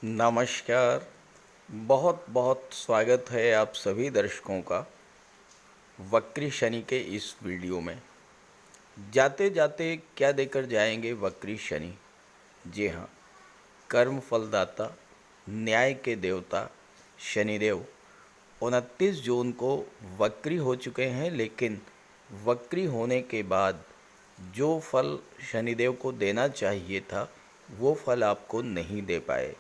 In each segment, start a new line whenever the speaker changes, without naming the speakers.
नमस्कार। बहुत बहुत स्वागत है आप सभी दर्शकों का वक्री शनि के इस वीडियो में। जाते जाते क्या देकर जाएंगे वक्री शनि? जी हाँ, कर्म फलदाता, न्याय के देवता शनिदेव 29 जून को वक्री हो चुके हैं, लेकिन वक्री होने के बाद जो फल शनिदेव को देना चाहिए था वो फल आपको नहीं दे पाए,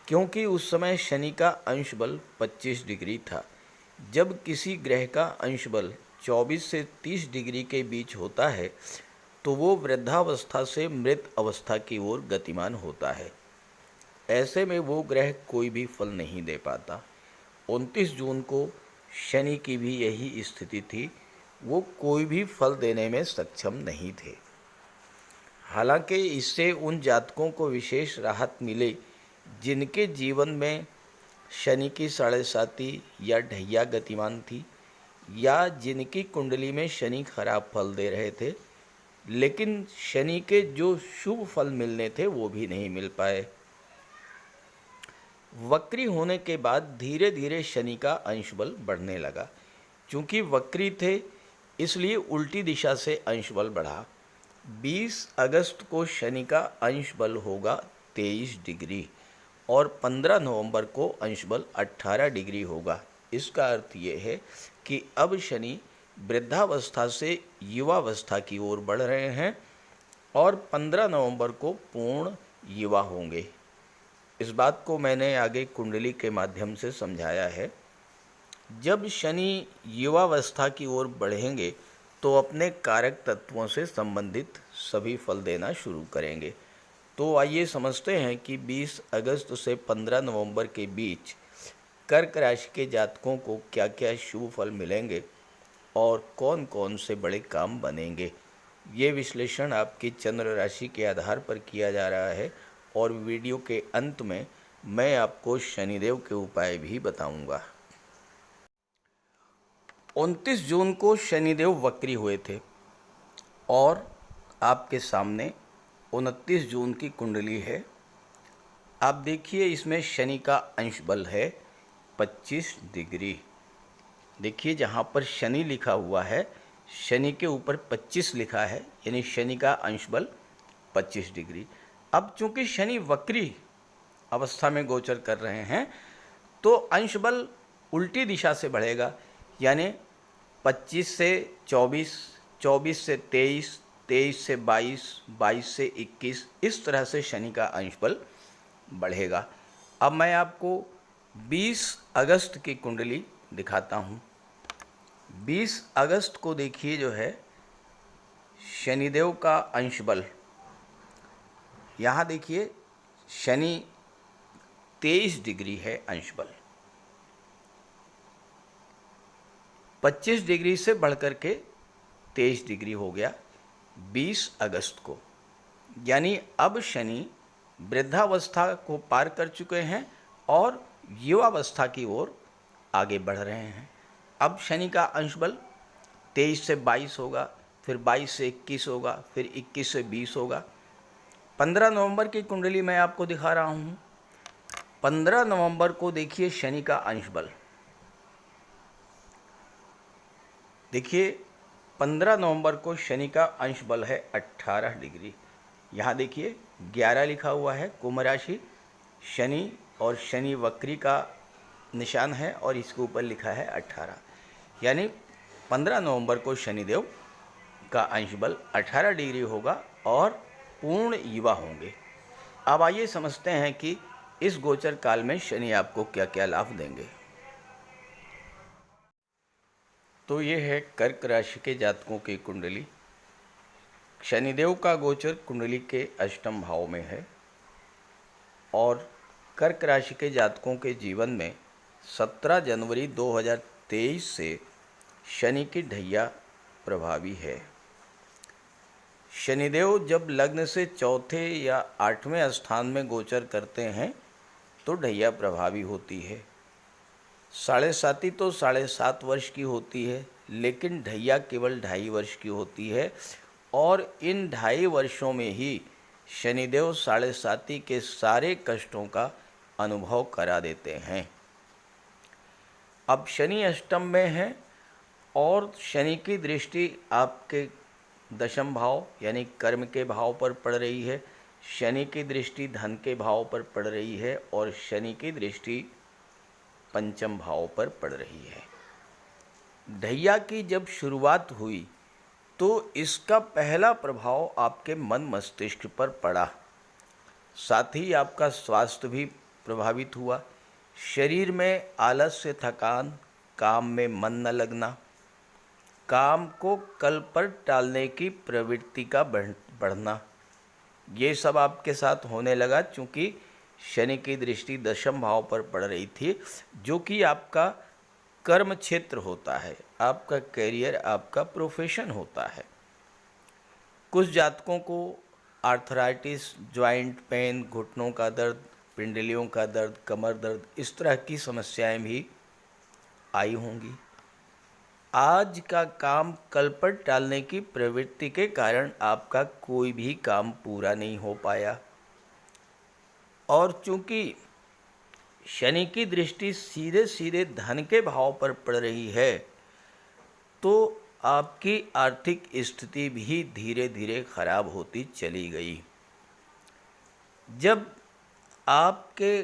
क्योंकि उस समय शनि का अंश बल 25 डिग्री था। जब किसी ग्रह का अंश बल 24 से 30 डिग्री के बीच होता है तो वो वृद्धावस्था से मृत अवस्था की ओर गतिमान होता है। ऐसे में वो ग्रह कोई भी फल नहीं दे पाता। 29 जून को शनि की भी यही स्थिति थी, वो कोई भी फल देने में सक्षम नहीं थे। हालांकि इससे उन जातकों को विशेष राहत मिली जिनके जीवन में शनि की साढ़े साती या ढैया गतिमान थी, या जिनकी कुंडली में शनि खराब फल दे रहे थे, लेकिन शनि के जो शुभ फल मिलने थे वो भी नहीं मिल पाए। वक्री होने के बाद धीरे धीरे शनि का अंश बल बढ़ने लगा। चूँकि वक्री थे इसलिए उल्टी दिशा से अंश बल बढ़ा। 20 अगस्त को शनि का अंश बल होगा 23 डिग्री और 15 नवंबर को अंश बल 18 डिग्री होगा। इसका अर्थ ये है कि अब शनि वृद्धावस्था से युवावस्था की ओर बढ़ रहे हैं और 15 नवंबर को पूर्ण युवा होंगे। इस बात को मैंने आगे कुंडली के माध्यम से समझाया है। जब शनि युवावस्था की ओर बढ़ेंगे तो अपने कारक तत्वों से संबंधित सभी फल देना शुरू करेंगे। तो आइए समझते हैं कि 20 अगस्त से 15 नवंबर के बीच कर्क राशि के जातकों को क्या क्या शुभ फल मिलेंगे और कौन कौन से बड़े काम बनेंगे। ये विश्लेषण आपकी चंद्र राशि के आधार पर किया जा रहा है और वीडियो के अंत में मैं आपको शनिदेव के उपाय भी बताऊंगा। 29 जून को शनिदेव वक्री हुए थे और आपके सामने 29 जून की कुंडली है। आप देखिए, इसमें शनि का अंश बल है 25 डिग्री। देखिए जहाँ पर शनि लिखा हुआ है, शनि के ऊपर 25 लिखा है, यानी शनि का अंश बल 25 डिग्री। अब चूंकि शनि वक्री अवस्था में गोचर कर रहे हैं तो अंश बल उल्टी दिशा से बढ़ेगा, यानी 25 से 24, 24 से 23, 23 से 22, 22 से 21, इस तरह से शनि का अंश बल बढ़ेगा। अब मैं आपको 20 अगस्त की कुंडली दिखाता हूँ। 20 अगस्त को देखिए, जो है शनिदेव का अंश बल, यहाँ देखिए शनि 23 डिग्री है अंश बल, 25 डिग्री से बढ़कर के 23 डिग्री हो गया 20 अगस्त को। यानी अब शनि वृद्धावस्था को पार कर चुके हैं और युवावस्था की ओर आगे बढ़ रहे हैं। अब शनि का अंश बल 23 से 22 होगा, फिर 22 से 21 होगा, फिर 21 से 20 होगा। 15 नवंबर की कुंडली मैं आपको दिखा रहा हूँ। 15 नवंबर को देखिए शनि का अंश बल, देखिए 15 नवंबर को शनि का अंश बल है 18 डिग्री। यहाँ देखिए 11 लिखा हुआ है, कुंभ राशि, शनि और शनि वक्री का निशान है और इसके ऊपर लिखा है 18, यानी 15 नवंबर को शनिदेव का अंश बल 18 डिग्री होगा और पूर्ण युवा होंगे। अब आइए समझते हैं कि इस गोचर काल में शनि आपको क्या क्या लाभ देंगे। तो ये है कर्क राशि के जातकों की कुंडली। शनिदेव का गोचर कुंडली के अष्टम भाव में है और कर्क राशि के जातकों के जीवन में 17 जनवरी 2023 से शनि की ढैया प्रभावी है। शनिदेव जब लग्न से चौथे या 8वें स्थान में गोचर करते हैं तो ढैया प्रभावी होती है। साढ़े साती तो 7.5 वर्ष की होती है, लेकिन ढैया केवल 2.5 वर्ष की होती है और इन 2.5 वर्षों में ही शनिदेव साढ़े साती के सारे कष्टों का अनुभव करा देते हैं। अब शनि अष्टम में है और शनि की दृष्टि आपके दशम भाव यानी कर्म के भाव पर पड़ रही है, शनि की दृष्टि धन के भाव पर पड़ रही है और शनि की दृष्टि पंचम भाव पर पड़ रही है। ढैया की जब शुरुआत हुई तो इसका पहला प्रभाव आपके मन मस्तिष्क पर पड़ा, साथ ही आपका स्वास्थ्य भी प्रभावित हुआ। शरीर में आलस्य, थकान, काम में मन न लगना, काम को कल पर टालने की प्रवृत्ति का बढ़ना, ये सब आपके साथ होने लगा, चूँकि शनि की दृष्टि दशम भाव पर पड़ रही थी, जो कि आपका कर्म क्षेत्र होता है, आपका कैरियर, आपका प्रोफेशन होता है। कुछ जातकों को आर्थराइटिस, जॉइंट पेन, घुटनों का दर्द, पिंडलियों का दर्द, कमर दर्द, इस तरह की समस्याएं भी आई होंगी। आज का काम कल पर टालने की प्रवृत्ति के कारण आपका कोई भी काम पूरा नहीं हो पाया। और चूंकि शनि की दृष्टि सीधे सीधे धन के भाव पर पड़ रही है, तो आपकी आर्थिक स्थिति भी धीरे धीरे खराब होती चली गई। जब आपके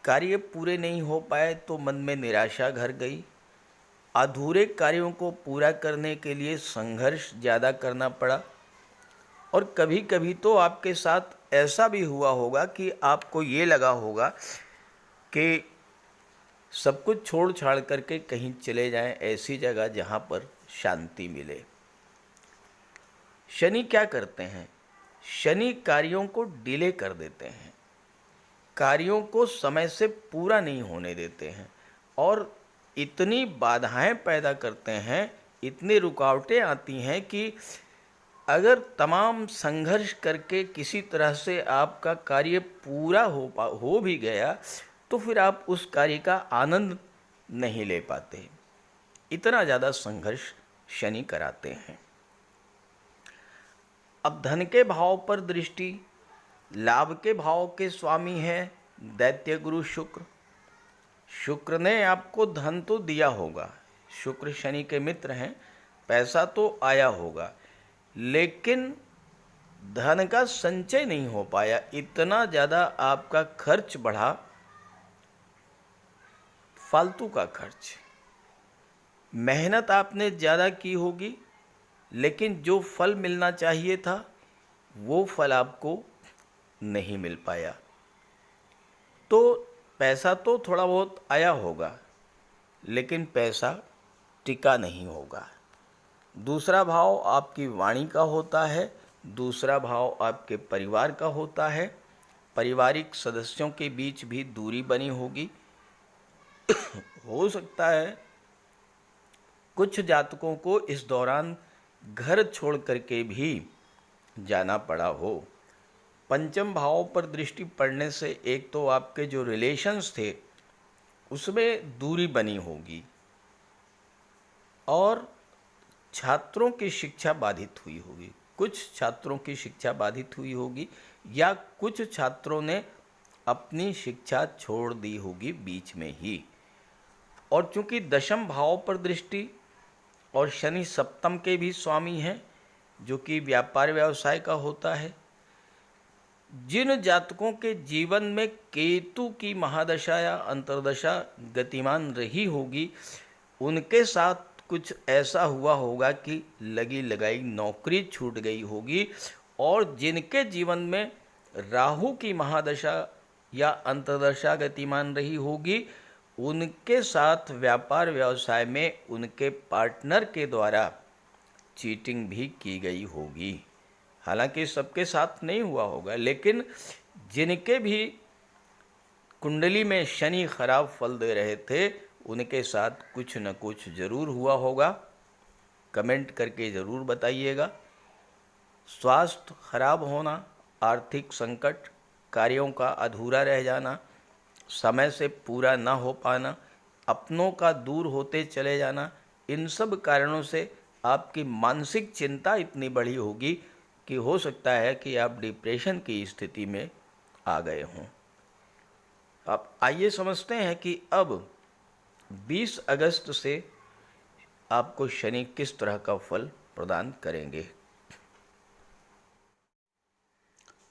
कार्य पूरे नहीं हो पाए तो मन में निराशा घर गई। अधूरे कार्यों को पूरा करने के लिए संघर्ष ज़्यादा करना पड़ा। और कभी कभी तो आपके साथ ऐसा भी हुआ होगा कि आपको ये लगा होगा कि सब कुछ छोड़ छाड़ करके कहीं चले जाएं, ऐसी जगह जहां पर शांति मिले। शनि क्या करते हैं? शनि कार्यों को डिले कर देते हैं, कार्यों को समय से पूरा नहीं होने देते हैं और इतनी बाधाएं पैदा करते हैं, इतनी रुकावटें आती हैं कि अगर तमाम संघर्ष करके किसी तरह से आपका कार्य पूरा हो भी गया तो फिर आप उस कार्य का आनंद नहीं ले पाते। इतना ज़्यादा संघर्ष शनि कराते हैं। अब धन के भाव पर दृष्टि, लाभ के भाव के स्वामी हैं दैत्य गुरु शुक्र। शुक्र ने आपको धन तो दिया होगा, शुक्र शनि के मित्र हैं, पैसा तो आया होगा, लेकिन धन का संचय नहीं हो पाया। इतना ज़्यादा आपका खर्च बढ़ा, फालतू का खर्च। मेहनत आपने ज़्यादा की होगी, लेकिन जो फल मिलना चाहिए था वो फल आपको नहीं मिल पाया। तो पैसा तो थोड़ा बहुत आया होगा, लेकिन पैसा टिका नहीं होगा। दूसरा भाव आपकी वाणी का होता है, दूसरा भाव आपके परिवार का होता है। पारिवारिक सदस्यों के बीच भी दूरी बनी होगी। हो सकता है कुछ जातकों को इस दौरान घर छोड़ करके भी जाना पड़ा हो। पंचम भाव पर दृष्टि पड़ने से एक तो आपके जो रिलेशंस थे उसमें दूरी बनी होगी और छात्रों की शिक्षा बाधित हुई होगी। कुछ छात्रों की शिक्षा बाधित हुई होगी या कुछ छात्रों ने अपनी शिक्षा छोड़ दी होगी बीच में ही। और चूंकि दशम भाव पर दृष्टि और शनि सप्तम के भी स्वामी हैं, जो कि व्यापार व्यवसाय का होता है, जिन जातकों के जीवन में केतु की महादशा या अंतर्दशा गतिमान रही होगी, उनके साथ कुछ ऐसा हुआ होगा कि लगी लगाई नौकरी छूट गई होगी। और जिनके जीवन में राहु की महादशा या अंतर्दशा गतिमान रही होगी, उनके साथ व्यापार व्यवसाय में उनके पार्टनर के द्वारा चीटिंग भी की गई होगी। हालांकि सबके साथ नहीं हुआ होगा, लेकिन जिनके भी कुंडली में शनि खराब फल दे रहे थे उनके साथ कुछ न कुछ ज़रूर हुआ होगा। कमेंट करके ज़रूर बताइएगा। स्वास्थ्य खराब होना, आर्थिक संकट, कार्यों का अधूरा रह जाना, समय से पूरा ना हो पाना, अपनों का दूर होते चले जाना, इन सब कारणों से आपकी मानसिक चिंता इतनी बड़ी होगी कि हो सकता है कि आप डिप्रेशन की स्थिति में आ गए हों। अब आइए समझते हैं कि अब 20 अगस्त से आपको शनि किस तरह का फल प्रदान करेंगे।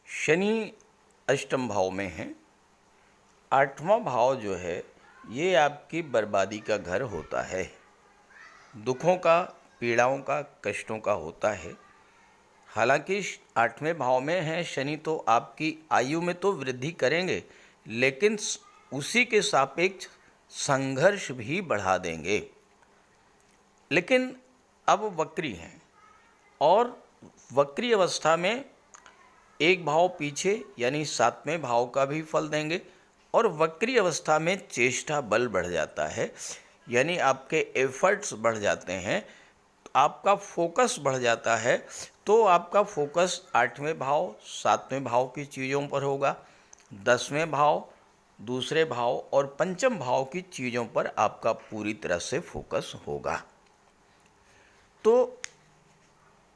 शनि अष्टम भाव में है। आठवां भाव जो है ये आपकी बर्बादी का घर होता है, दुखों का, पीड़ाओं का, कष्टों का होता है। हालांकि आठवें भाव में है शनि तो आपकी आयु में तो वृद्धि करेंगे, लेकिन उसी के सापेक्ष संघर्ष भी बढ़ा देंगे। लेकिन अब वक्री हैं और वक्री अवस्था में एक भाव पीछे यानी सातवें भाव का भी फल देंगे और वक्री अवस्था में चेष्टा बल बढ़ जाता है, यानी आपके एफर्ट्स बढ़ जाते हैं, आपका फोकस बढ़ जाता है। तो आपका फोकस आठवें भाव, सातवें भाव की चीज़ों पर होगा, 10वें भाव, दूसरे भाव और पंचम भाव की चीज़ों पर आपका पूरी तरह से फोकस होगा। तो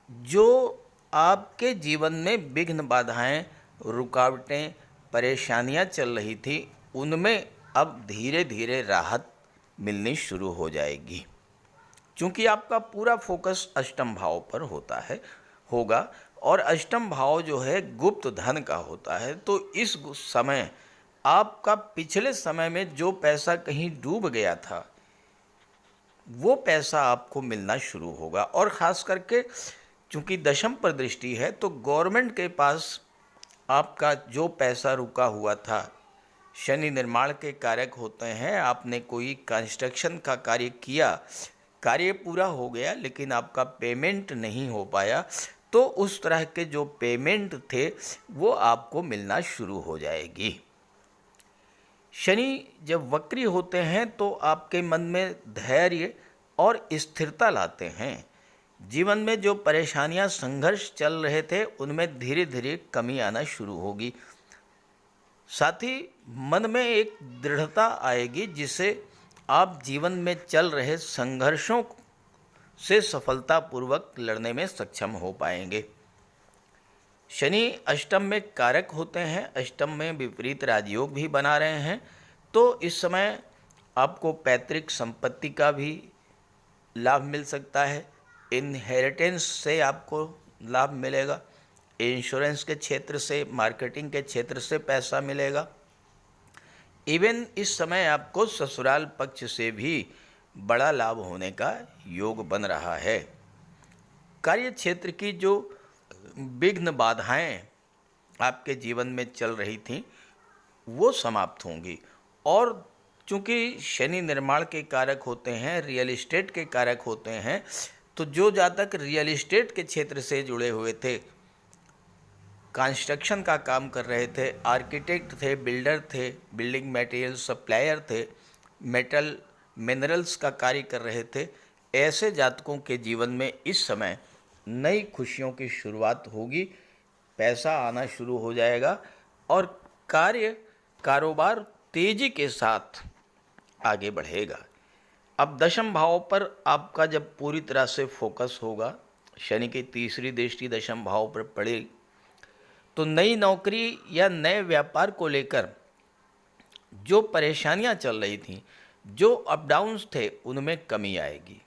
जो आपके जीवन में विघ्न, बाधाएं, रुकावटें, परेशानियां चल रही थी, उनमें अब धीरे धीरे राहत मिलनी शुरू हो जाएगी, क्योंकि आपका पूरा फोकस अष्टम भाव पर होगा और अष्टम भाव जो है गुप्त धन का होता है। तो इस समय आपका पिछले समय में जो पैसा कहीं डूब गया था, वो पैसा आपको मिलना शुरू होगा। और ख़ास करके चूँकि दशम पर दृष्टि है तो गवर्नमेंट के पास आपका जो पैसा रुका हुआ था, शनि निर्माण के कारक होते हैं, आपने कोई कंस्ट्रक्शन का कार्य किया, कार्य पूरा हो गया लेकिन आपका पेमेंट नहीं हो पाया, तो उस तरह के जो पेमेंट थे वो आपको मिलना शुरू हो जाएगी। शनि जब वक्री होते हैं तो आपके मन में धैर्य और स्थिरता लाते हैं। जीवन में जो परेशानियां, संघर्ष चल रहे थे, उनमें धीरे धीरे कमी आना शुरू होगी। साथ ही मन में एक दृढ़ता आएगी जिससे आप जीवन में चल रहे संघर्षों से सफलतापूर्वक लड़ने में सक्षम हो पाएंगे। शनि अष्टम में कारक होते हैं, अष्टम में विपरीत राजयोग भी बना रहे हैं, तो इस समय आपको पैतृक संपत्ति का भी लाभ मिल सकता है, इनहेरिटेंस से आपको लाभ मिलेगा, इंश्योरेंस के क्षेत्र से, मार्केटिंग के क्षेत्र से पैसा मिलेगा। इवन इस समय आपको ससुराल पक्ष से भी बड़ा लाभ होने का योग बन रहा है। कार्य क्षेत्र की जो विघ्न, बाधाएं आपके जीवन में चल रही थीं वो समाप्त होंगी। और चूँकि शनि निर्माण के कारक होते हैं, रियल इस्टेट के कारक होते हैं, तो जो जातक रियल इस्टेट के क्षेत्र से जुड़े हुए थे, कंस्ट्रक्शन का काम कर रहे थे, आर्किटेक्ट थे, बिल्डर थे, बिल्डिंग मटेरियल सप्लायर थे, मेटल मिनरल्स का कार्य कर रहे थे, ऐसे जातकों के जीवन में इस समय नई खुशियों की शुरुआत होगी, पैसा आना शुरू हो जाएगा और कारोबार तेजी के साथ आगे बढ़ेगा। अब दशम भाव पर आपका जब पूरी तरह से फोकस होगा, शनि की तीसरी दृष्टि दशम भाव पर पड़े, तो नई नौकरी या नए व्यापार को लेकर जो परेशानियां चल रही थीं, जो अप डाउन्स थे, उनमें कमी आएगी।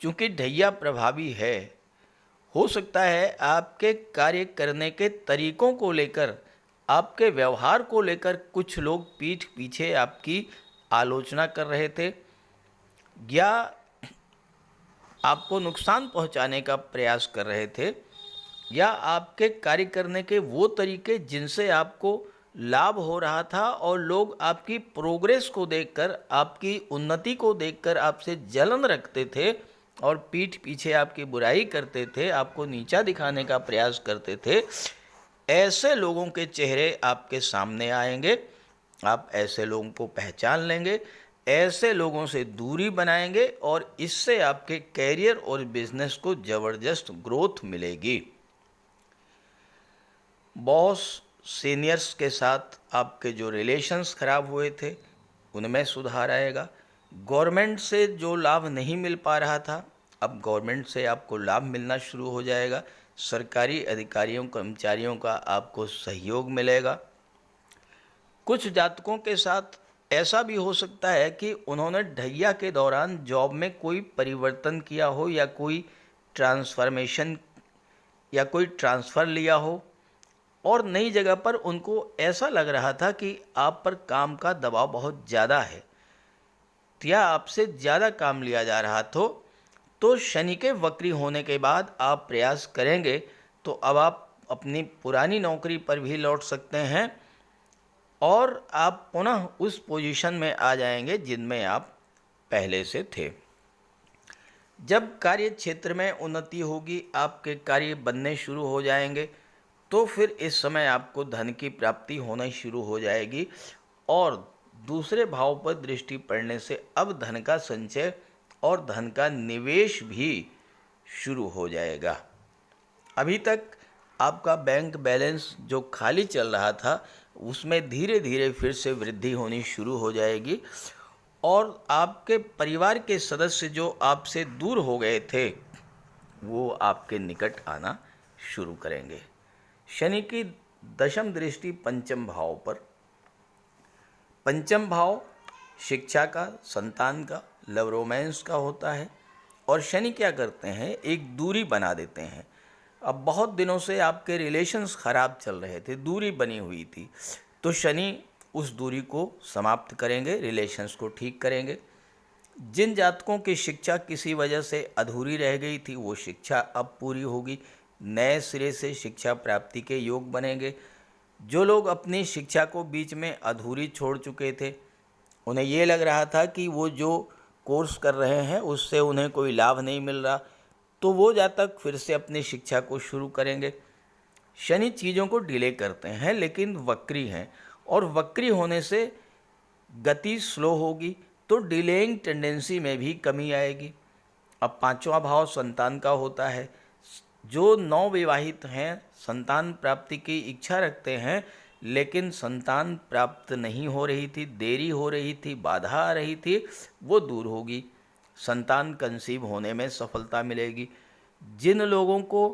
क्योंकि ढैया प्रभावी है, हो सकता है आपके कार्य करने के तरीकों को लेकर, आपके व्यवहार को लेकर कुछ लोग पीठ पीछे आपकी आलोचना कर रहे थे या आपको नुकसान पहुंचाने का प्रयास कर रहे थे, या आपके कार्य करने के वो तरीके जिनसे आपको लाभ हो रहा था और लोग आपकी प्रोग्रेस को देखकर, आपकी उन्नति को देखकर आपसे जलन रखते थे और पीठ पीछे आपकी बुराई करते थे, आपको नीचा दिखाने का प्रयास करते थे, ऐसे लोगों के चेहरे आपके सामने आएंगे। आप ऐसे लोगों को पहचान लेंगे, ऐसे लोगों से दूरी बनाएंगे और इससे आपके कैरियर और बिजनेस को ज़बरदस्त ग्रोथ मिलेगी। बॉस, सीनियर्स के साथ आपके जो रिलेशंस खराब हुए थे उनमें सुधार आएगा। गवर्नमेंट से जो लाभ नहीं मिल पा रहा था, अब गवर्नमेंट से आपको लाभ मिलना शुरू हो जाएगा। सरकारी अधिकारियों, कर्मचारियों का आपको सहयोग मिलेगा। कुछ जातकों के साथ ऐसा भी हो सकता है कि उन्होंने ढैया के दौरान जॉब में कोई परिवर्तन किया हो या कोई ट्रांसफॉर्मेशन या कोई ट्रांसफ़र लिया हो और नई जगह पर उनको ऐसा लग रहा था कि आप पर काम का दबाव बहुत ज़्यादा है या आपसे ज़्यादा काम लिया जा रहा तो शनि के वक्री होने के बाद आप प्रयास करेंगे तो अब आप अपनी पुरानी नौकरी पर भी लौट सकते हैं और आप पुनः उस पोजीशन में आ जाएंगे जिनमें आप पहले से थे। जब कार्य क्षेत्र में उन्नति होगी, आपके कार्य बनने शुरू हो जाएंगे, तो फिर इस समय आपको धन की प्राप्ति होना शुरू हो जाएगी और दूसरे भाव पर दृष्टि पड़ने से अब धन का संचय और धन का निवेश भी शुरू हो जाएगा। अभी तक आपका बैंक बैलेंस जो खाली चल रहा था उसमें धीरे धीरे फिर से वृद्धि होनी शुरू हो जाएगी और आपके परिवार के सदस्य जो आपसे दूर हो गए थे वो आपके निकट आना शुरू करेंगे। शनि की दशम दृष्टि पंचम भाव पर, पंचम भाव शिक्षा का, संतान का, लव रोमांस का होता है और शनि क्या करते हैं, एक दूरी बना देते हैं। अब बहुत दिनों से आपके रिलेशंस ख़राब चल रहे थे, दूरी बनी हुई थी, तो शनि उस दूरी को समाप्त करेंगे, रिलेशंस को ठीक करेंगे। जिन जातकों की शिक्षा किसी वजह से अधूरी रह गई थी वो शिक्षा अब पूरी होगी, नए सिरे से शिक्षा प्राप्ति के योग बनेंगे। जो लोग अपनी शिक्षा को बीच में अधूरी छोड़ चुके थे, उन्हें ये लग रहा था कि वो जो कोर्स कर रहे हैं उससे उन्हें कोई लाभ नहीं मिल रहा, तो वो जातक फिर से अपनी शिक्षा को शुरू करेंगे। शनि चीज़ों को डिले करते हैं लेकिन वक्री हैं और वक्री होने से गति स्लो होगी तो डिलेइंग टेंडेंसी में भी कमी आएगी। अब पांचवा भाव संतान का होता है। जो नवविवाहित हैं, संतान प्राप्ति की इच्छा रखते हैं लेकिन संतान प्राप्त नहीं हो रही थी, देरी हो रही थी, बाधा आ रही थी, वो दूर होगी, संतान कंसीव होने में सफलता मिलेगी। जिन लोगों को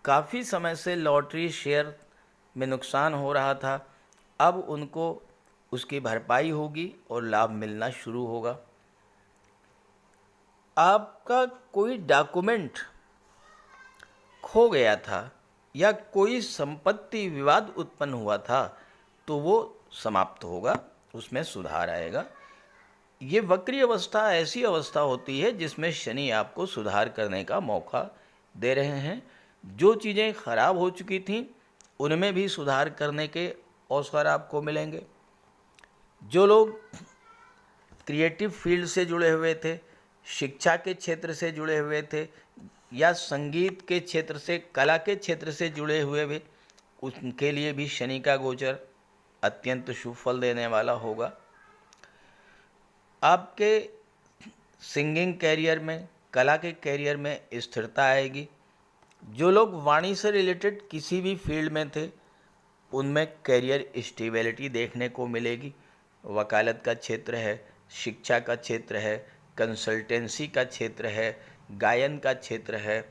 काफ़ी समय से लॉटरी शेयर में नुकसान हो रहा था, अब उनको उसकी भरपाई होगी और लाभ मिलना शुरू होगा। आपका कोई डॉक्यूमेंट खो गया था या कोई संपत्ति विवाद उत्पन्न हुआ था तो वो समाप्त होगा, उसमें सुधार आएगा। ये वक्री अवस्था ऐसी अवस्था होती है जिसमें शनि आपको सुधार करने का मौका दे रहे हैं। जो चीज़ें खराब हो चुकी थीं उनमें भी सुधार करने के अवसर आपको मिलेंगे। जो लोग क्रिएटिव फील्ड से जुड़े हुए थे, शिक्षा के क्षेत्र से जुड़े हुए थे या संगीत के क्षेत्र से, कला के क्षेत्र से जुड़े हुए भी, उनके लिए भी शनि का गोचर अत्यंत शुभ फल देने वाला होगा। आपके सिंगिंग कैरियर में, कला के कैरियर में स्थिरता आएगी। जो लोग वाणी से रिलेटेड किसी भी फील्ड में थे उनमें कैरियर स्टेबिलिटी देखने को मिलेगी। वकालत का क्षेत्र है, शिक्षा का क्षेत्र है, कंसल्टेंसी का क्षेत्र है, गायन का क्षेत्र है,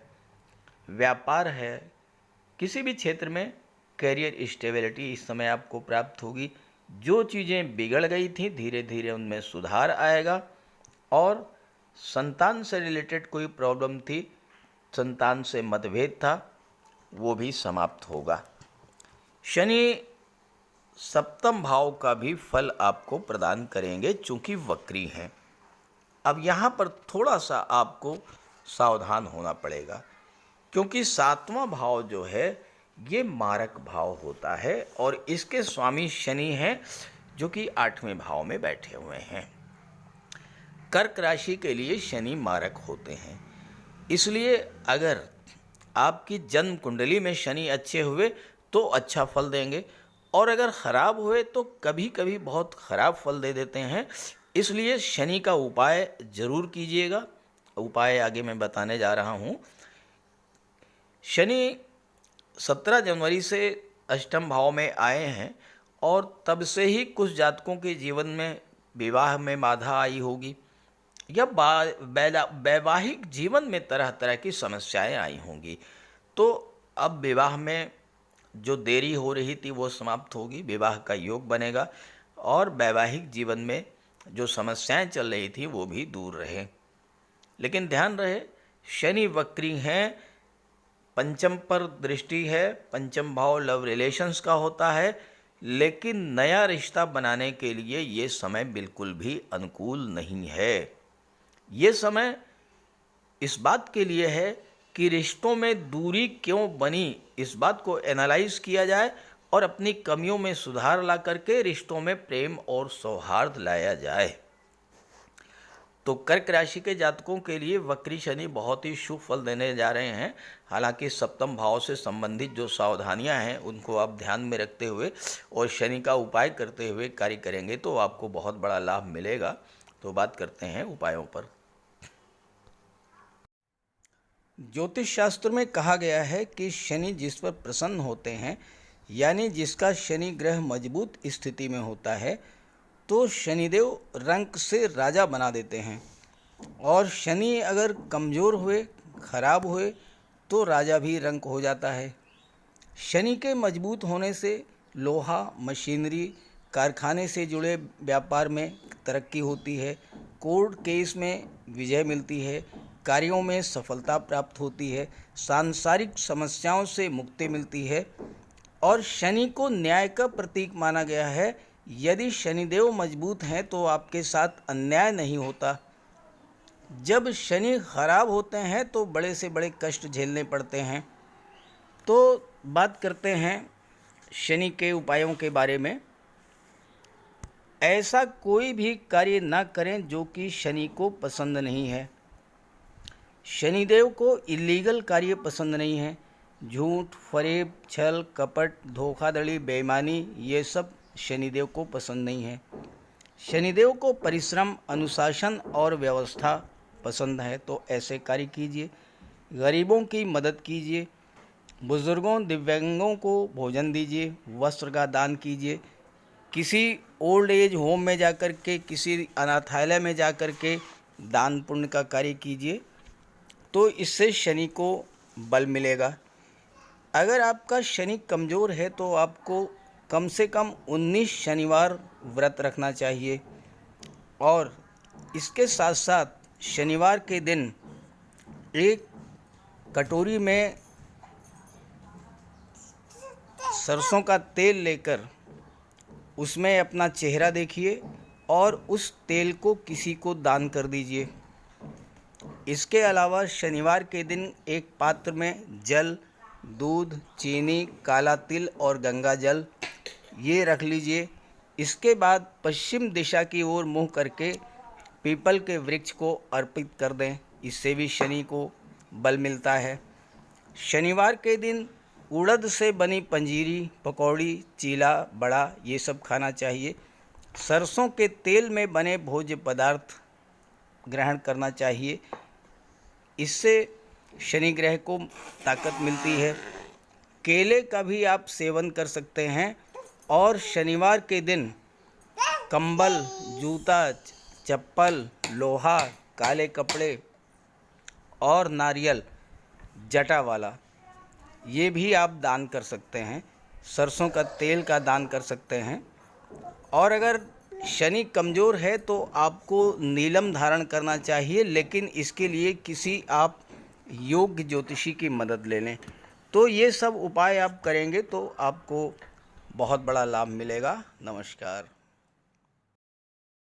व्यापार है, किसी भी क्षेत्र में कैरियर स्टेबिलिटी इस समय आपको प्राप्त होगी। जो चीज़ें बिगड़ गई थी धीरे धीरे उनमें सुधार आएगा और संतान से रिलेटेड कोई प्रॉब्लम थी, संतान से मतभेद था, वो भी समाप्त होगा। शनि सप्तम भाव का भी फल आपको प्रदान करेंगे चूँकि वक्री हैं। अब यहाँ पर थोड़ा सा आपको सावधान होना पड़ेगा क्योंकि सातवां भाव जो है ये मारक भाव होता है और इसके स्वामी शनि हैं जो कि 8वें भाव में बैठे हुए हैं। कर्क राशि के लिए शनि मारक होते हैं, इसलिए अगर आपकी जन्म कुंडली में शनि अच्छे हुए तो अच्छा फल देंगे और अगर ख़राब हुए तो कभी कभी बहुत ख़राब फल दे देते हैं। इसलिए शनि का उपाय ज़रूर कीजिएगा। उपाय आगे मैं बताने जा रहा हूँ। शनि 17 जनवरी से अष्टम भाव में आए हैं और तब से ही कुछ जातकों के जीवन में विवाह में बाधा आई होगी या वैवाहिक जीवन में तरह तरह की समस्याएं आई होंगी। तो अब विवाह में जो देरी हो रही थी वो समाप्त होगी, विवाह का योग बनेगा और वैवाहिक जीवन में जो समस्याएं चल रही थी वो भी दूर रहे। लेकिन ध्यान रहे, शनि वक्री हैं, पंचम पर दृष्टि है, पंचम भाव लव रिलेशंस का होता है, लेकिन नया रिश्ता बनाने के लिए ये समय बिल्कुल भी अनुकूल नहीं है। ये समय इस बात के लिए है कि रिश्तों में दूरी क्यों बनी, इस बात को एनालाइज किया जाए और अपनी कमियों में सुधार ला करके रिश्तों में प्रेम और सौहार्द लाया जाए। तो कर्क राशि के जातकों के लिए वक्री शनि बहुत ही शुभ फल देने जा रहे हैं। हालांकि सप्तम भाव से संबंधित जो सावधानियां हैं उनको आप ध्यान में रखते हुए और शनि का उपाय करते हुए कार्य करेंगे तो आपको बहुत बड़ा लाभ मिलेगा। तो बात करते हैं उपायों पर। ज्योतिष शास्त्र में कहा गया है कि शनि जिस पर प्रसन्न होते हैं, यानी जिसका शनि ग्रह मजबूत स्थिति में होता है, तो शनिदेव रंक से राजा बना देते हैं। और शनि अगर कमज़ोर हुए, खराब हुए, तो राजा भी रंक हो जाता है। शनि के मजबूत होने से लोहा, मशीनरी, कारखाने से जुड़े व्यापार में तरक्की होती है, कोर्ट केस में विजय मिलती है, कार्यों में सफलता प्राप्त होती है, सांसारिक समस्याओं से मुक्ति मिलती है। और शनि को न्याय का प्रतीक माना गया है। यदि शनिदेव मजबूत हैं तो आपके साथ अन्याय नहीं होता। जब शनि खराब होते हैं तो बड़े से बड़े कष्ट झेलने पड़ते हैं। तो बात करते हैं शनि के उपायों के बारे में। ऐसा कोई भी कार्य ना करें जो कि शनि को पसंद नहीं है। शनिदेव को इलीगल कार्य पसंद नहीं है। झूठ, फरेब, छल, कपट, धोखाधड़ी, बेईमानी, ये सब शनिदेव को पसंद नहीं है। शनिदेव को परिश्रम, अनुशासन और व्यवस्था पसंद है। तो ऐसे कार्य कीजिए। गरीबों की मदद कीजिए, बुजुर्गों, दिव्यांगों को भोजन दीजिए, वस्त्र का दान कीजिए, किसी ओल्ड एज होम में जाकर के, किसी अनाथालय में जाकर के दान पुण्य का कार्य कीजिए। तो इससे शनि को बल मिलेगा। अगर आपका शनि कमज़ोर है तो आपको कम से कम 19 शनिवार व्रत रखना चाहिए। और इसके साथ साथ शनिवार के दिन एक कटोरी में सरसों का तेल लेकर उसमें अपना चेहरा देखिए और उस तेल को किसी को दान कर दीजिए। इसके अलावा शनिवार के दिन एक पात्र में जल, दूध, चीनी, काला तिल और गंगा जल ये रख लीजिए। इसके बाद पश्चिम दिशा की ओर मुँह करके पीपल के वृक्ष को अर्पित कर दें। इससे भी शनि को बल मिलता है। शनिवार के दिन उड़द से बनी पंजीरी, पकौड़ी, चीला, बड़ा ये सब खाना चाहिए। सरसों के तेल में बने भोज्य पदार्थ ग्रहण करना चाहिए। इससे शनि ग्रह को ताकत मिलती है। केले का भी आप सेवन कर सकते हैं। और शनिवार के दिन कंबल, जूता, चप्पल, लोहा, काले कपड़े और नारियल जटा वाला ये भी आप दान कर सकते हैं। सरसों का तेल का दान कर सकते हैं। और अगर शनि कमज़ोर है तो आपको नीलम धारण करना चाहिए, लेकिन इसके लिए किसी आप योग्य ज्योतिषी की मदद ले लें। तो ये सब उपाय आप करेंगे तो आपको बहुत बड़ा लाभ मिलेगा। नमस्कार।